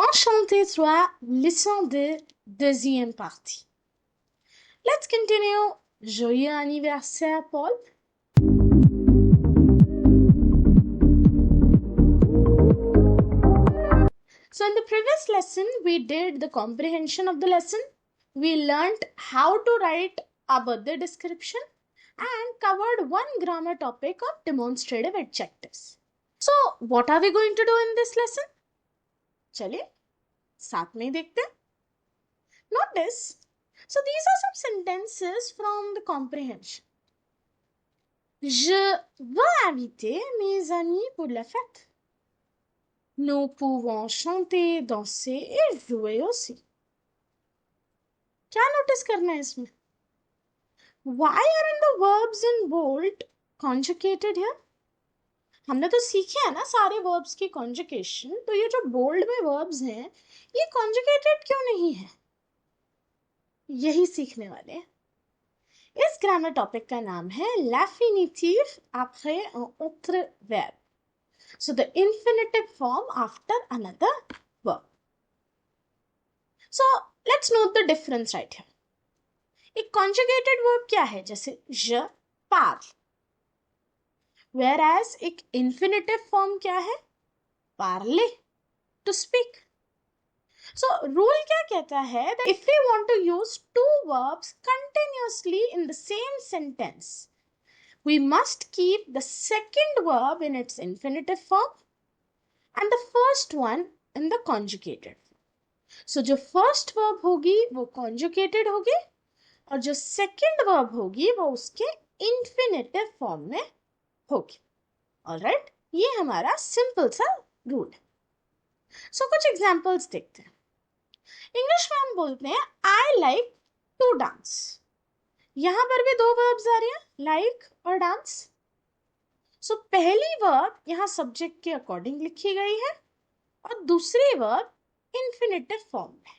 Enchanté 3, leçon de deuxième partie. Let's continue. Joyeux anniversaire, Paul. So in the previous lesson, we did the comprehension of the lesson. We learnt how to write a birthday description and covered one grammar topic of demonstrative adjectives. So what are we going to do in this lesson? चलिए साथ में देखते हैं. Notice, so these are some sentences from the comprehension. Je veux inviter mes amis pour la fête. Nous pouvons chanter, danser et jouer aussi. क्या notice करना है इसमें? Why aren't the verbs in bold conjugated here? हमने तो सीखे हैं ना सारे verbs की conjugation, तो ये जो bold में verbs हैं, ये conjugated क्यों नहीं है? यही सीखने वाले हैं. इस ग्रामर टॉपिक का नाम है l'infinitive après autre verbe. So the infinitive form after another verb. So let's note the difference right here. एक conjugated verb क्या है? जैसे je parle. Whereas एक infinitive form क्या है? parler, to speak. So rule क्या कहता है? That if we want to use two verbs continuously in the same sentence, we must keep the second verb in its infinitive form and the first one in the conjugated form. So जो first verb होगी वो conjugated होगी और जो second verb होगी वो उसके infinitive form में होगी. Alright? ये हमारा simple सा rule है. So कुछ examples देखते हैं. इंग्लिश में हम बोलते हैं I like to dance. यहां पर भी दो verbs आ रही हैं, like और dance. So पहली verb यहां subject के according लिखी गई है और दूसरी verb infinitive form में.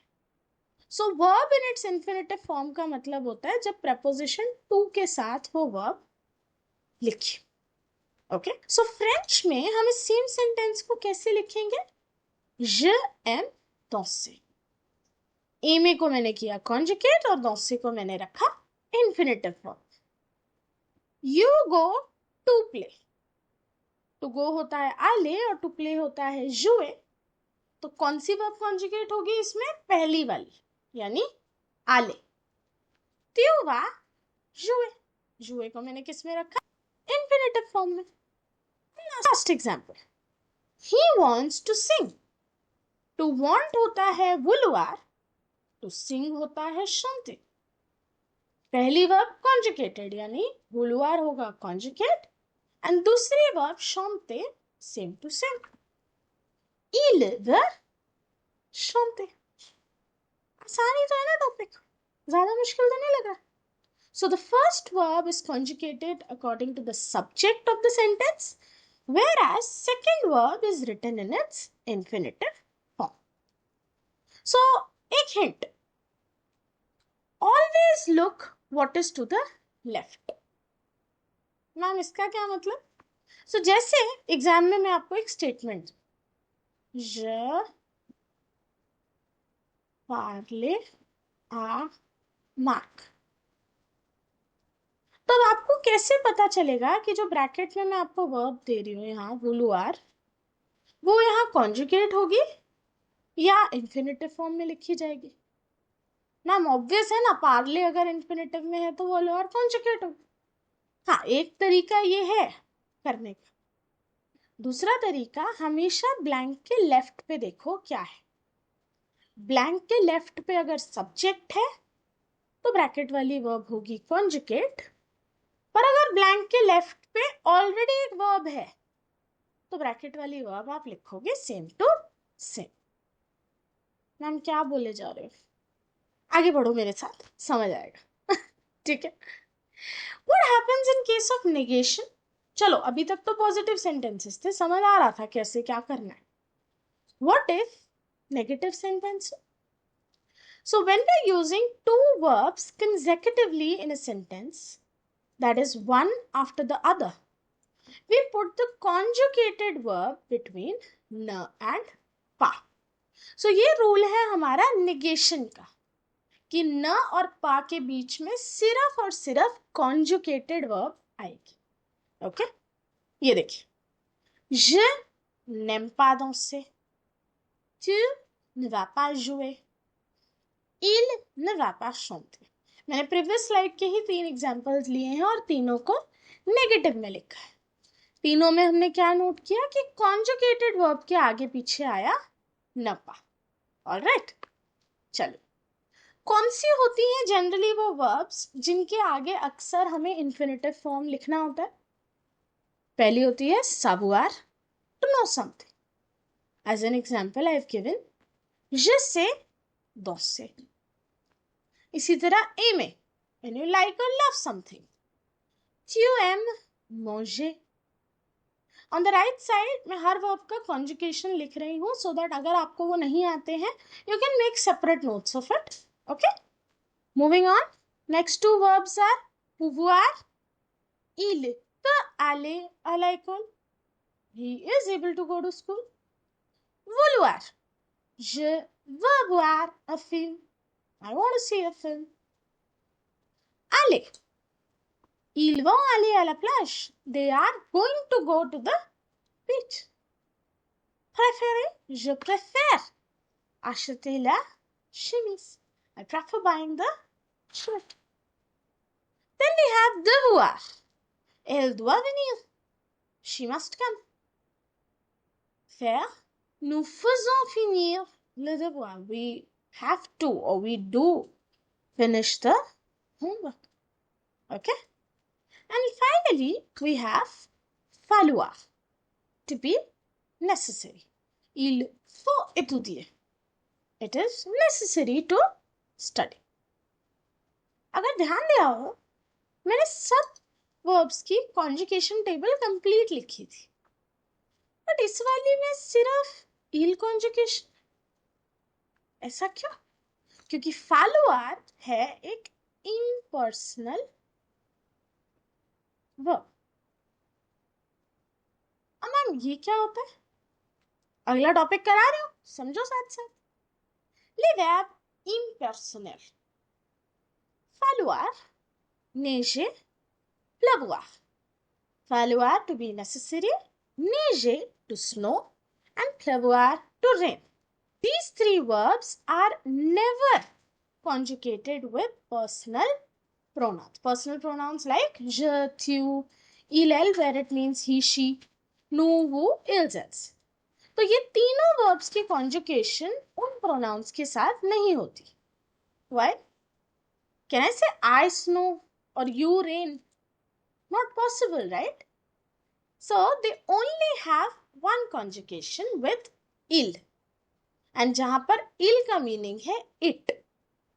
So verb in its infinitive form का मतलब होता है जब preposition to के साथ वो verb लिखी. Okay? So French में हम इस same sentence को कैसे लिखेंगे? Je aime danser. aimer को मैंने किया conjugate और danser को मैंने रखा infinitive form. You go to play. To go होता है aller और to play होता है jouer. तो कौन सी verb conjugate होगी इसमें? पहली वाली यानी aller. Tu vas jouer. jouer को मैंने किस में रखा? infinitive form में. Last example. He wants to sing. To want होता है vouloir. To sing होता है chanter. पहली verb conjugated यानी vouloir होगा conjugate and दूसरी verb chanter same to same. Il veut chanter. आसानी तो है ना टॉपिक, ज्यादा मुश्किल तो नहीं लगा. So the first verb is conjugated according to the subject of the sentence, whereas second verb is written in its infinitive form. So एक hint. Always look what is to the left. Ma'am इसका क्या मतलब? So जैसे exam में मैं आपको एक statement, je parle à Marc, तो अब आपको कैसे पता चलेगा कि जो ब्रैकेट में मैं आपको वर्ब दे रही हूँ यहाँ vouloir, वो यहाँ कॉन्जुगेट होगी या इंफिनिटिव फॉर्म में लिखी जाएगी? मैम ऑब्वियस है ना, पार्ले अगर इंफिनिटिव में है तो vouloir कॉन्जुगेट होगी. हाँ, एक तरीका ये है करने का. दूसरा तरीका, हमेशा ब्लैंक के लेफ्ट पे देखो क्या है. ब्लैंक के लेफ्ट पे अगर सब्जेक्ट है तो ब्रैकेट वाली वर्ब होगी कॉन्जुगेट, पर अगर ब्लैंक के लेफ्ट पे ऑलरेडी एक वर्ब है तो ब्रैकेट वाली वर्ब आप लिखोगे सेम टू सेम. मैम क्या बोले जा रहे हो? आगे बढ़ो मेरे साथ, समझ आएगा. ठीक है. What happens in case of negation? चलो अभी तक तो पॉजिटिव सेंटेंसेस थे, समझ आ रहा था कैसे क्या करना है. What if negative sentence? So when we're using two verbs consecutively in a sentence, that is one after the other, we put the conjugated verb between n and pa. सो ये rule है हमारा निगेशन का कि न और पा के बीच में सिर्फ और सिर्फ कॉन्जुगेटेड वर्ब आएगी. ओके, ये देखिए, je n'aime pas danser, tu ne vas pas jouer, il ne va pas chanter. मैंने प्रीवियस स्लाइड के ही 3 एग्जांपल्स लिए हैं और तीनों को नेगेटिव में लिखा है. तीनों में हमने क्या नोट किया कि कॉन्जुगेटेड वर्ब के आगे पीछे आया न पा. ऑलराइट, चलो, कौन सी होती हैं जनरली वो वर्ब्स जिनके आगे अक्सर हमें इन्फिनेटिव फॉर्म लिखना होता है? पहली होती है savoir, to know something. As an example I have given, je sais danser. इसी तरह aimer, when you like or love something. Tu aimes manger. On the right side मैं हर वर्ब का conjugation लिख रही हूँ so that अगर आपको वो नहीं आते हैं you can make separate notes of it. Okay, moving on. Next two verbs are pouvoir. Il peut aller à l'école. He is able to go to school. Vouloir. Je veux voir a film. I want to see a film. Aller. Ils vont aller à la plage. They are going to go to the beach. Préférer. Je préfère acheter la chemise. I prefer buying the shirt. Then we have devoir. Elle doit venir. She must come. Faire. Nous faisons finir le devoir. We have to or we do finish the homework. Okay? And finally, we have falloir. To be necessary. Il faut étudier. It is necessary to study. अगर ध्यान दिया हो, मैंने सब verbs की conjugation table complete लिखी थी. But इस वाली में सिर्फ il conjugation. ऐसा क्यों? क्योंकि falloir है एक impersonal verb. अब मैम ये क्या होता है? अगला टॉपिक करा रहे हो, समझो साथ साथ. Les verbes impersonnels. Falloir, neiger, pleuvoir. Falloir to be necessary, neiger to snow, and pleuvoir to rain. These three verbs are never conjugated with personal pronouns. Personal pronouns like je, tu, il, elle, where it means he, she, nous, vous, ils, elles. तो ये तीनों verbs की conjugation उन pronouns के साथ नहीं होती. Why? Can I say I snow or you rain? Not possible, right? So they only have one conjugation with il. And जहां पर il का meaning है it.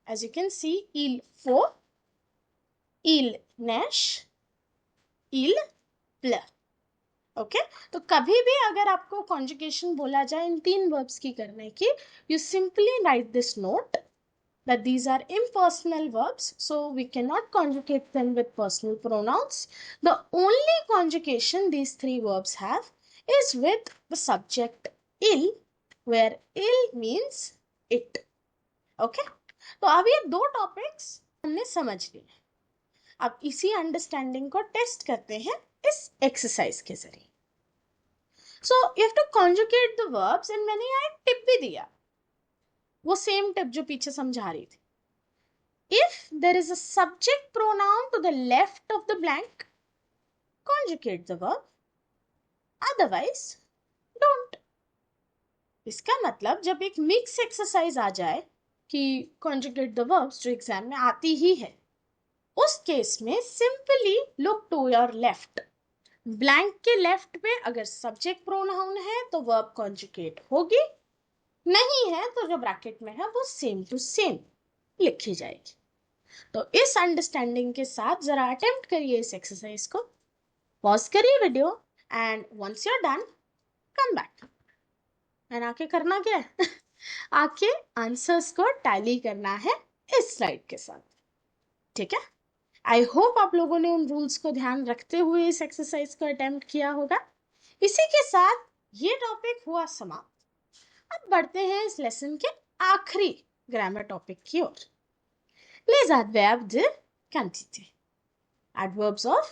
As you can see, il faut, il neige, il pleut. Okay, तो कभी भी अगर आपको conjugation बोला जाए इन तीन वर्ब्स की करने की, you simply write this note that these are impersonal verbs, so we cannot conjugate them with personal pronouns. The only conjugation these three verbs have is with the subject il, where il means it. Okay, तो अब ये दो topics हमने समझ लिए. अब इसी understanding को टेस्ट करते हैं इस एक्सरसाइज के जरिए. So you have to conjugate the verbs and मैंने यहाँ एक टिप भी दिया, वो सेम टिप जो पीछे समझा रही थी. If there is a subject pronoun to the left of the blank, conjugate the verb. Otherwise, don't. इसका मतलब जब एक मिक्स एक्सरसाइज आ जाए कि conjugate the verbs जो एग्जाम में आती ही है, उस केस में simply look to your left. Blank के लेफ्ट पे अगर सब्जेक्ट प्रोनाउन है तो वर्ब कॉन्जुगेट होगी, नहीं है तो जो ब्रैकेट में है वो सेम टू सेम लिखी जाएगी. तो इस अंडरस्टैंडिंग के साथ जरा अटेम्प्ट करिए इस एक्सरसाइज को. पॉज करिए video and once you are done come back. And आके करना क्या है? आके आंसर्स को टैली करना है इस स्लाइड के साथ. ठीक है, आई होप आप लोगों ने उन रूल्स को ध्यान रखते हुए इस एक्सरसाइज को अटेम्प्ट किया होगा. इसी के साथ ये टॉपिक हुआ समाप्त. अब बढ़ते हैं इस लेसन के आखिरी ग्रामर टॉपिक की ओर. Les adverbes de quantité. Adverbs of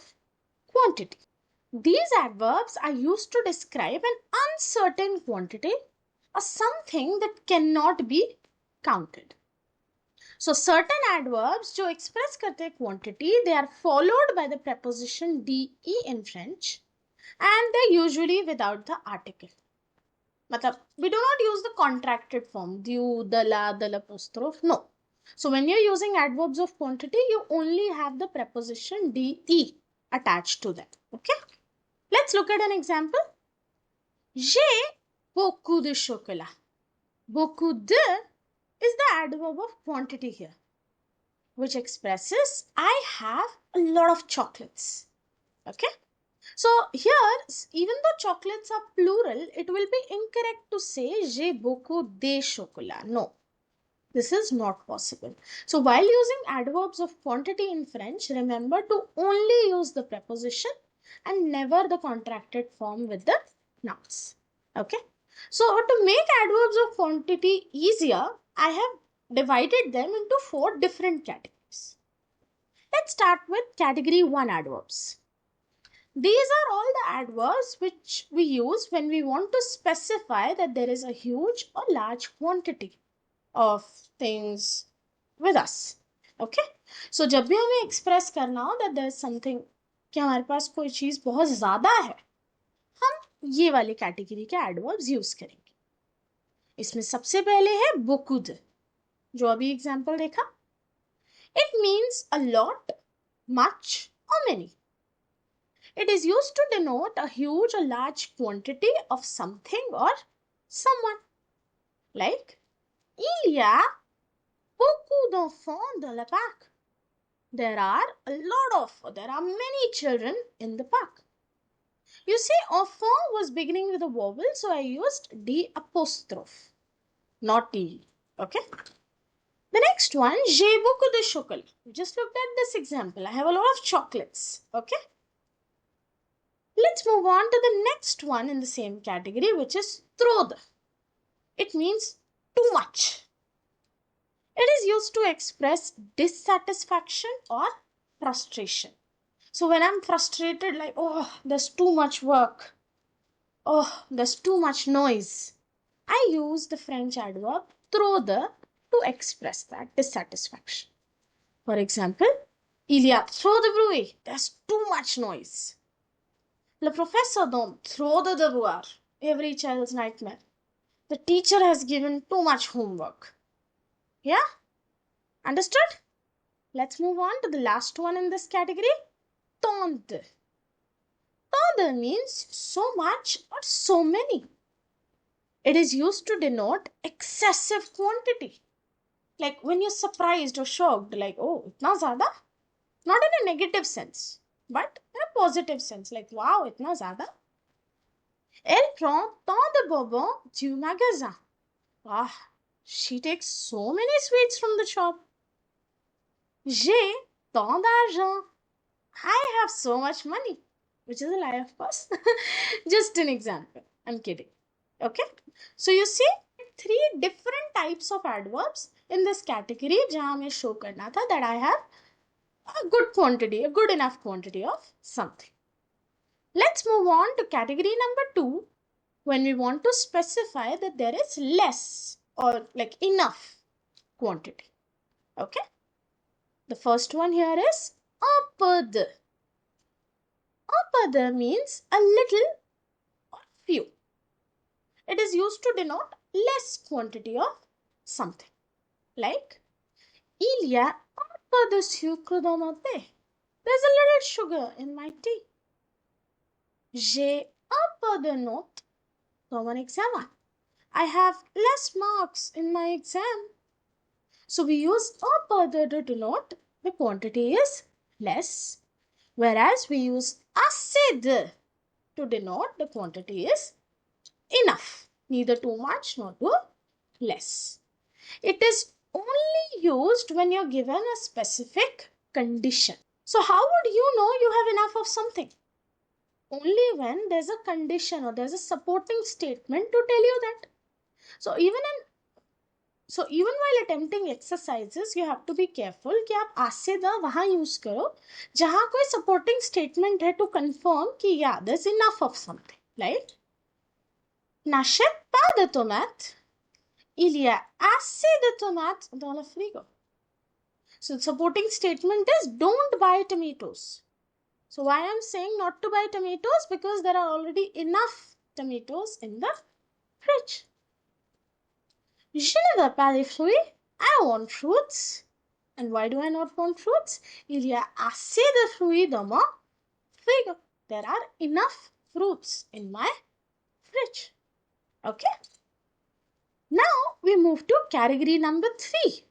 quantity. These adverbs are used to describe an uncertain quantity or something that cannot be counted. So certain adverbs जो express करते हैं quantity, they are followed by the preposition de in French and they're usually without the article. मतलब we do not use the contracted form, du, dala, dal apostrophe, no. So when you're using adverbs of quantity, you only have the preposition de attached to them. Okay? Let's look at an example. J'ai beaucoup de chocolat. Beaucoup de is the adverb of quantity here, which expresses I have a lot of chocolates. Okay? So here, even though chocolates are plural, it will be incorrect to say j'ai beaucoup de chocolat. No, this is not possible. So while using adverbs of quantity in French, remember to only use the preposition and never the contracted form with the nouns. Okay? So to make adverbs of quantity easier, I have divided them into 4 different categories. Let's start with category 1 adverbs. These are all the adverbs which we use when we want to specify that there is a huge or large quantity of things with us. Okay? So जब भी हमें express करना हो that there is something, कि हमारे पास कोई चीज बहुत ज़्यादा है, हम ये वाली कैटेगरी के adverbs यूज करेंगे. इसमें सबसे पहले है beaucoup de, जो अभी एग्जाम्पल देखा. It means a lot, much or many. It is used to denote a huge or large quantity of something or someone. Like, il y a beaucoup d'enfants dans le parc. There are many children in the park. You see, enfant was beginning with a vowel, so I used D apostrophe, not E. Okay? The next one, j'ai beaucoup de chocolat. Just looked at this example. I have a lot of chocolates. Okay? Let's move on to the next one in the same category, which is trop de. It means too much. It is used to express dissatisfaction or frustration. So when I'm frustrated, like, oh, there's too much work. Oh, there's too much noise. I use the French adverb trop de to express that dissatisfaction. For example, il y a trop de bruit. There's too much noise. Le professeur donne trop de devoirs. Every child's nightmare. The teacher has given too much homework. Yeah? Understood? Let's move on to the last one in this category. Tant de. Tant de means so much or so many. It is used to denote excessive quantity. Like when you're surprised or shocked, like, oh, itna zyada? Not in a negative sense, but in a positive sense. Like, wow, itna zyada? Elle prend tant de bonbons du magasin. Ah, she takes so many sweets from the shop. J'ai tant d'argent. I have so much money. Which is a lie, of course. Just an example. I'm kidding. Okay? So you see 3 different types of adverbs in this category जहाँ हमें show करना था that I have a good enough quantity of something. Let's move on to category number 2 when we want to specify that there is less or like enough quantity. Okay? The first one here is un peu de. Un peu de means a little or few. It is used to denote less quantity of something. Like, il y a un peu de sucre dans mon thé. There's a little sugar in my tea. J'ai un peu de notes dans mon examen. I have less marks in my exam. So we use un peu de to denote the quantity is less, whereas we use assez de to denote the quantity is enough, neither too much nor too less. It is only used when you're given a specific condition. So how would you know you have enough of something? Only when there's a condition or there's a supporting statement to tell you that. So even while attempting exercises, you have to be careful कि आप आज से the वहाँ use करो जहाँ कोई supporting statement है to confirm कि yeah, there's enough of something, right? N'achète pas de tomates. Il y a assez de tomates dans le frigo. So the supporting statement is don't buy tomatoes. So why I'm saying not to buy tomatoes? Because there are already enough tomatoes in the fridge. Je ne veux pas les fruits. I want fruits. And why do I not want fruits? Il y a assez de fruits dans mon frigo. There are enough fruits in my fridge. Okay. Now we move to category number 3.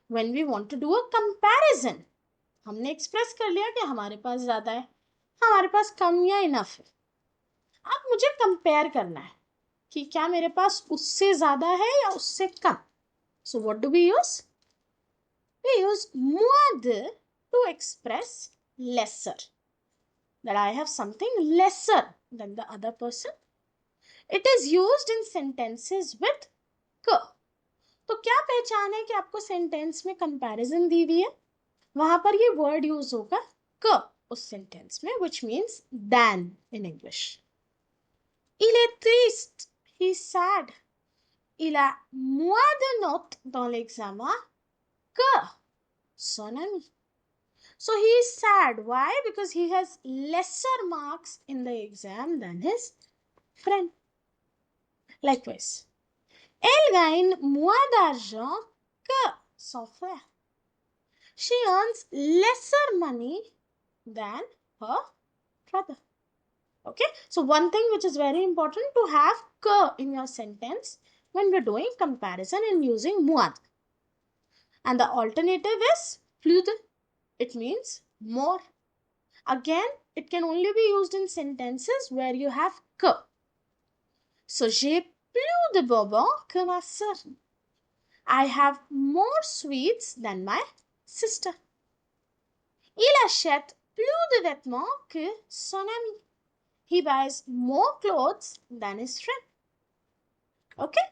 When we want to do a comparison. हमने express कर लिया कि हमारे पास ज़्यादा है, हमारे पास कम या enough है. अब मुझे कंपेयर करना है कि क्या मेरे पास उससे ज़्यादा है या उससे कम. So what do we use? We use moins de to express lesser. That I have something lesser than the other person. It is used in sentences with que. तो क्या पहचान है कि आपको सेंटेंस में कंपैरिजन दी हुई है? वहां पर ये वर्ड यूज होगा que उस सेंटेंस में, which means than in English. Il est triste. He's sad. Il a moins de notes dans l'examen que son ami. So he is sad. Why? Because he has lesser marks in the exam than his friend. Likewise, elle gagne moins d'argent que son frère. She earns lesser money than her brother. Okay, so one thing which is very important to have que in your sentence when we're doing comparison and using moins. And the alternative is plus de. It means more. Again, it can only be used in sentences where you have que. So, j'ai plus de bonbons que ma sœur. I have more sweets than my sister. Il achète plus de vêtements que son ami. He buys more clothes than his friend. Okay?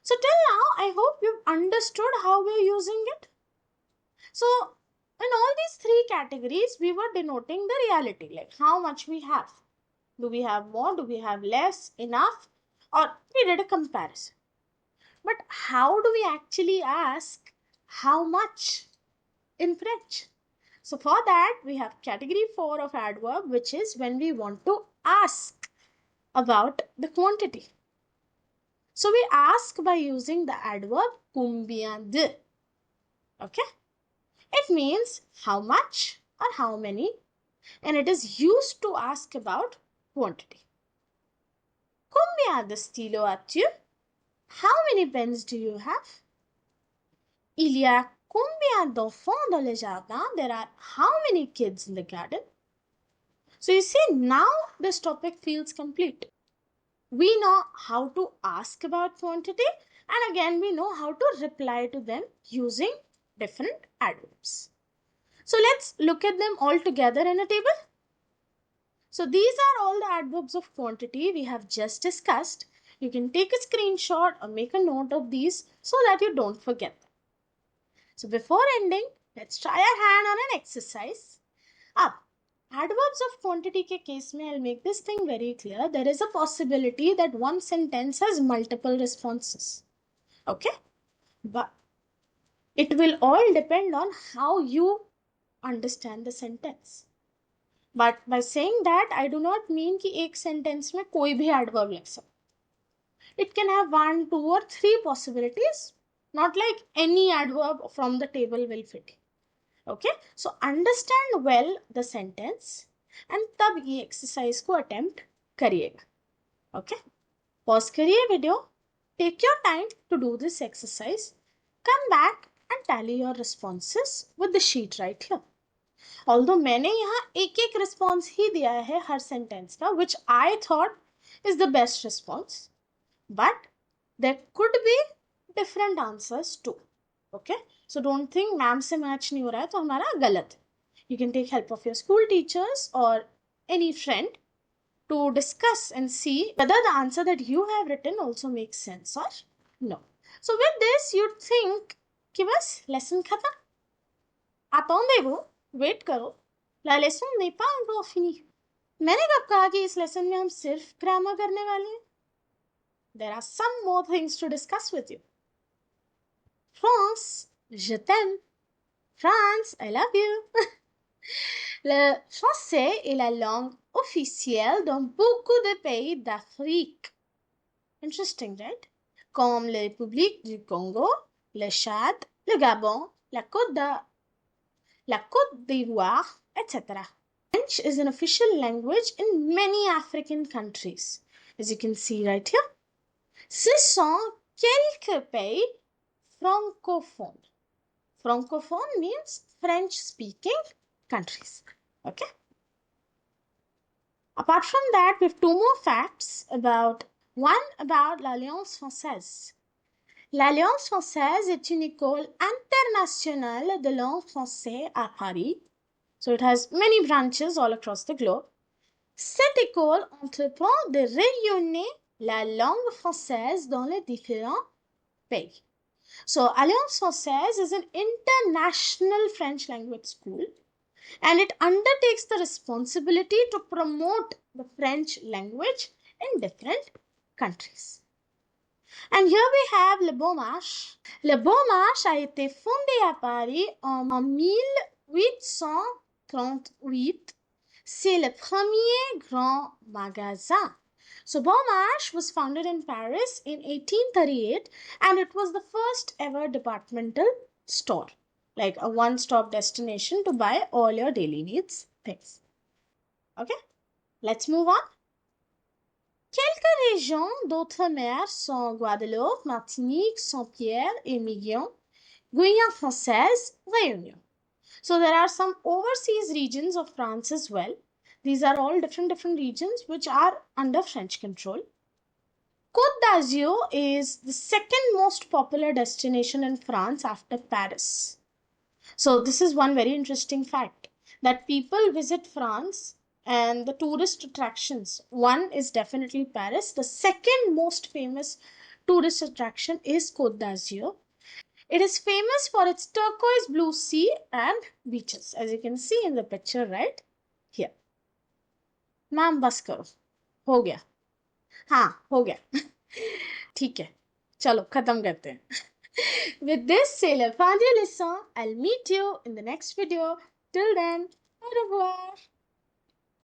So till now, I hope you've understood how we're using it. So in all these 3 categories, we were denoting the reality, like how much we have. Do we have more? Do we have less? Enough? Or we did a comparison. But how do we actually ask how much in French? So for that, we have category 4 of adverb, which is when we want to ask about the quantity. So we ask by using the adverb combien de. Okay? It means how much or how many, and it is used to ask about quantity. Combien de stylos as-tu? How many pens do you have? Il y a combien d'enfants dans le jardin? There are how many kids in the garden? So you see, now this topic feels complete. We know how to ask about quantity, and again we know how to reply to them using different adverbs. So let's look at them all together in a table. So these are all the adverbs of quantity we have just discussed. You can take a screenshot or make a note of these so that you don't forget them. So before ending, let's try our hand on an exercise. Up. Adverbs of quantity के case में, I'll make this thing very clear. There is a possibility that one sentence has multiple responses. Okay? But it will all depend on how you understand the sentence. But by saying that, I do not mean कि एक sentence में कोई भी adverb लग सकता. It can have 1, 2 or 3 possibilities. Not like any adverb from the table will fit. Okay, so understand well the sentence and तब ये exercise को attempt करिएगा. Okay, pause करिए video, take your time to do this exercise, come back and tally your responses with the sheet right here. Although मैंने यहाँ एक response ही दिया है हर sentence का, which I thought is the best response, but there could be different answers too. Okay, so don't think ma'am से match नहीं हो रहा है तो हमारा गलत. You can take help of your school teachers or any friend to discuss and see whether the answer that you have written also makes sense or No. So with this, you'd think कि बस lesson खत्म. Attendez-vous, wait करो. La leçon n'est pas encore finie. मैंने कब कहा कि इस lesson में हम सिर्फ ग्रामर करने वाले हैं? There are some more things to discuss with you. France, je t'aime. France, I love you. Le français est la langue officielle dans beaucoup de pays d'Afrique. Interesting, right? Comme la République du Congo, le Tchad, le Gabon, la Côte d'Ivoire, etc. French is an official language in many African countries, as you can see right here. Ce sont quelques pays francophones. Francophone means French-speaking countries. Okay. Apart from that, we have two more facts about l'Alliance française. L'Alliance française est une école internationale de langue française à Paris. So it has many branches all across the globe. Cette école entreprend de rayonner la langue française dans les différents pays. So Alliance française is an international French language school, and it undertakes the responsibility to promote the French language in different countries. And here we have Le Bon Marche. Le Bon Marche a été fondé à Paris en 1838. C'est le premier grand magasin. So Bon Marche was founded in Paris in 1838, and it was the first ever departmental store, like a one-stop destination to buy all your daily needs things. Okay, let's move on. Quelques régions d'outre-mer sont Guadeloupe, Martinique, Saint-Pierre, Émilion, Guyane française, Réunion. So there are some overseas regions of France as well. These are all different regions which are under French control. Côte d'Azur is the second most popular destination in France after Paris. So this is one very interesting fact, that people visit France and the tourist attractions. One is definitely Paris. The second most famous tourist attraction is Côte d'Azur. It is famous for its turquoise blue sea and beaches, as you can see in the picture right here. Ma'am बस करो, हो गया. हाँ, हो गया. ठीक है, चलो खत्म करते हैं. With this, c'est la fin de leçon. I'll meet you in the next video. Till then, au revoir.